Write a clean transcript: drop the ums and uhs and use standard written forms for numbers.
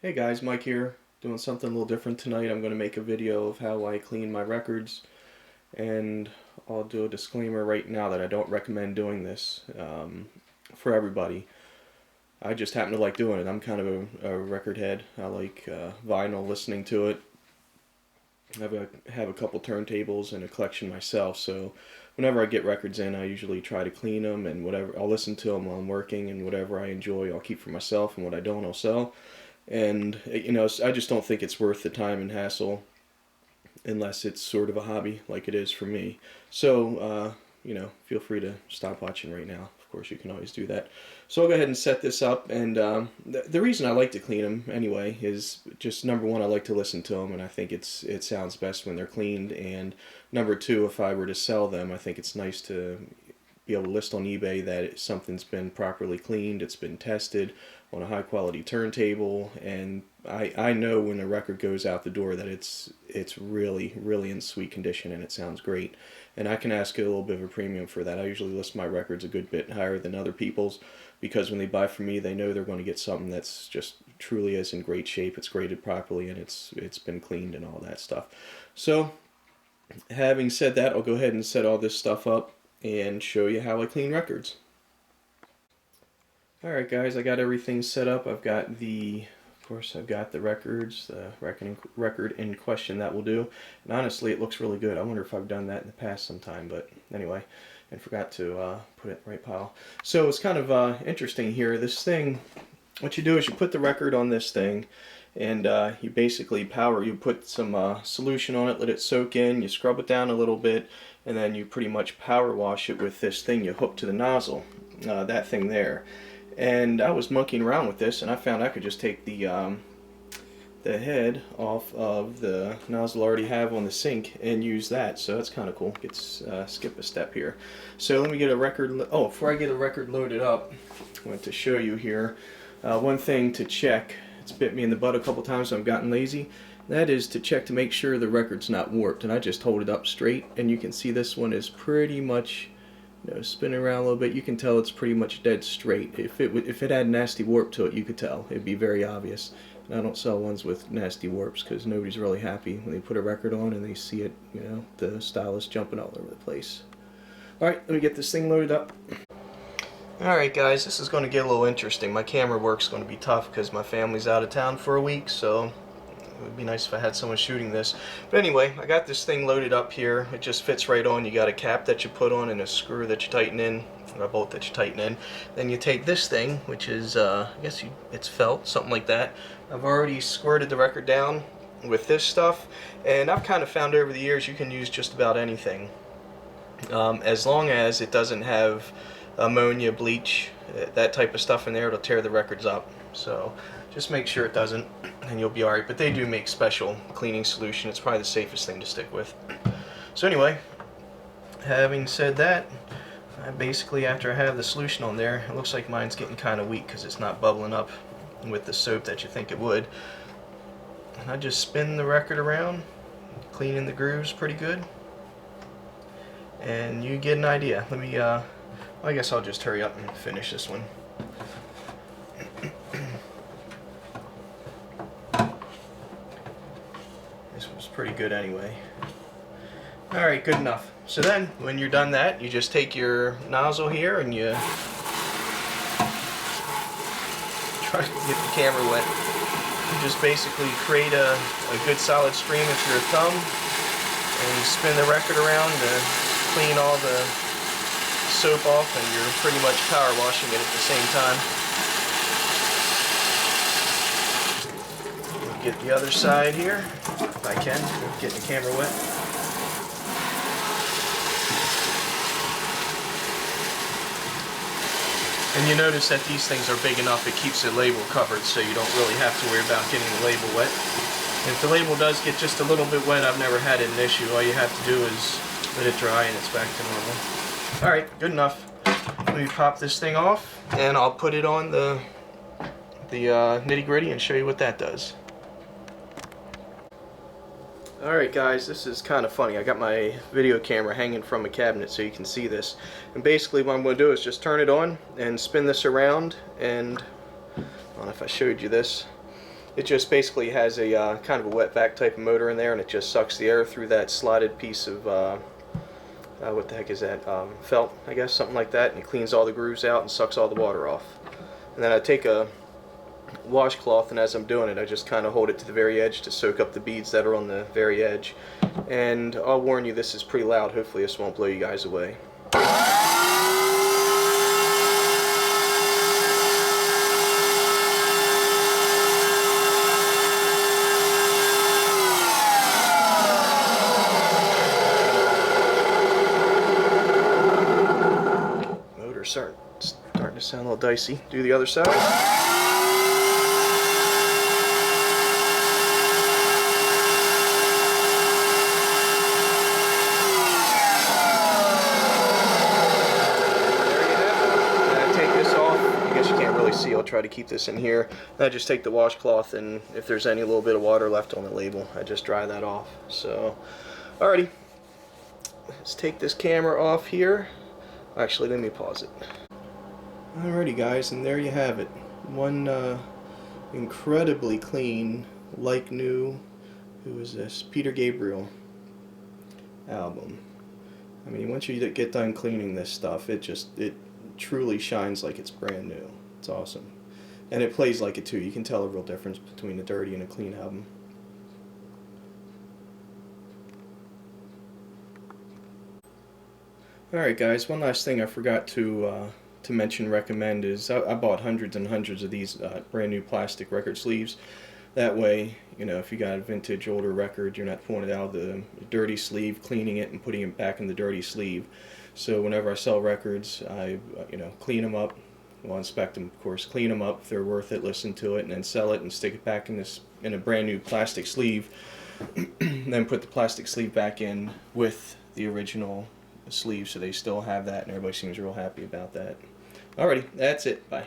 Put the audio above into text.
Hey guys, Mike here, doing something a little different tonight. I'm going to make a video of how I clean my records, and I'll do a disclaimer right now that I don't recommend doing this for everybody. I just happen to like doing it. I'm kind of a record head. I like vinyl, listening to it. Have a couple turntables and a collection myself, so whenever I get records in, I usually try to clean them, and whatever I'll listen to them while I'm working, and whatever I enjoy I'll keep for myself, and what I don't I'll sell. And I just don't think it's worth the time and hassle unless it's sort of a hobby like it is for me. So feel free to stop watching right now. Of course, you can always do that. So I'll go ahead and set this up. And the reason I like to clean them anyway is just, number one, I like to listen to them, and I think it sounds best when they're cleaned. And number two, if I were to sell them, I think it's nice to be able to list on eBay that something's been properly cleaned, it's been tested on a high quality turntable, and I know when a record goes out the door that it's really, really in sweet condition and it sounds great. And I can ask a little bit of a premium for that. I usually list my records a good bit higher than other people's, because when they buy from me, they know they're going to get something that's just truly is in great shape, it's graded properly, and it's been cleaned and all that stuff. So having said that, I'll go ahead and set all this stuff up and show you how I clean records. Alright guys, I got everything set up. I've got the records, the record in question that will do. And honestly, it looks really good. I wonder if I've done that in the past sometime, but anyway, and forgot to put it in the right pile. So it's kind of interesting here. This thing, what you do is you put the record on this thing, and you basically you put some solution on it, let it soak in, you scrub it down a little bit, and then you pretty much power wash it with this thing you hook to the nozzle, that thing there. And I was monkeying around with this, and I found I could just take the head off of the nozzle I already have on the sink and use that. So that's kind of cool. Skip a step here. So let me get a record. Before I get a record loaded up, I want to show you here one thing to check. It's bit me in the butt a couple times, so I've gotten lazy. That is to check to make sure the record's not warped. And I just hold it up straight, and you can see this one is pretty much, spinning around a little bit. You can tell it's pretty much dead straight. If it had nasty warp to it, you could tell. It'd be very obvious. And I don't sell ones with nasty warps because nobody's really happy when they put a record on and they see it, the stylus jumping all over the place. Alright, let me get this thing loaded up. Alright guys, this is going to get a little interesting. My camera work's going to be tough because my family's out of town for a week, so it would be nice if I had someone shooting this. But anyway, I got this thing loaded up here. It just fits right on. You got a cap that you put on and a screw that you tighten in, or a bolt that you tighten in. Then you take this thing, which is, it's felt, something like that. I've already squirted the record down with this stuff, and I've kind of found over the years you can use just about anything. As long as it doesn't have ammonia, bleach, that type of stuff in there, it'll tear the records up. So just make sure it doesn't, and you'll be alright. But they do make special cleaning solution. It's probably the safest thing to stick with. So anyway, having said that, basically after I have the solution on there, it looks like mine's getting kind of weak because it's not bubbling up with the soap that you think it would. And I just spin the record around, cleaning the grooves pretty good, and you get an idea. Let me, I guess I'll just hurry up and finish this one. This was pretty good anyway. Alright, good enough. So then, when you're done that, you just take your nozzle here and you try to get the camera wet. You just basically create a good solid stream with your thumb and spin the record around to clean all the soap off, and you're pretty much power washing it at the same time. Get the other side here, if I can, get the camera wet. And you notice that these things are big enough, it keeps the label covered, so you don't really have to worry about getting the label wet. And if the label does get just a little bit wet, I've never had an issue. All you have to do is let it dry and it's back to normal. Alright, good enough. Let me pop this thing off, and I'll put it on the Nitty Gritty and show you what that does. Alright guys, this is kind of funny. I got my video camera hanging from a cabinet so you can see this. And basically what I'm going to do is just turn it on and spin this around, and I don't know if I showed you this. It just basically has a kind of a wetback type of motor in there, and it just sucks the air through that slotted piece of what the heck is that, felt, I guess, something like that, and it cleans all the grooves out and sucks all the water off. And then I take a washcloth, and as I'm doing it, I just kind of hold it to the very edge to soak up the beads that are on the very edge. And I'll warn you, this is pretty loud. Hopefully this won't blow you guys away. Motor's starting to sound a little dicey. Do the other side. See, I'll try to keep this in here. I just take the washcloth, and if there's any little bit of water left on the label, I just dry that off. So, alrighty, let's take this camera off here. Actually, let me pause it. Alrighty, guys, and there you have it. One incredibly clean, like new, who is this? Peter Gabriel album. I mean, once you get done cleaning this stuff, it truly shines like it's brand new. It's awesome. And it plays like it too. You can tell a real difference between a dirty and a clean album. Alright guys, one last thing I forgot to recommend is I bought hundreds and hundreds of these brand new plastic record sleeves. That way, you know, if you got a vintage older record, you're not pulling it out of the dirty sleeve, cleaning it and putting it back in the dirty sleeve. So whenever I sell records, I clean them up. Well, inspect them, of course, clean them up if they're worth it, listen to it, and then sell it and stick it back in a brand new plastic sleeve. Then put the plastic sleeve back in with the original sleeve, so they still have that, and everybody seems real happy about that. Alrighty, that's it. Bye.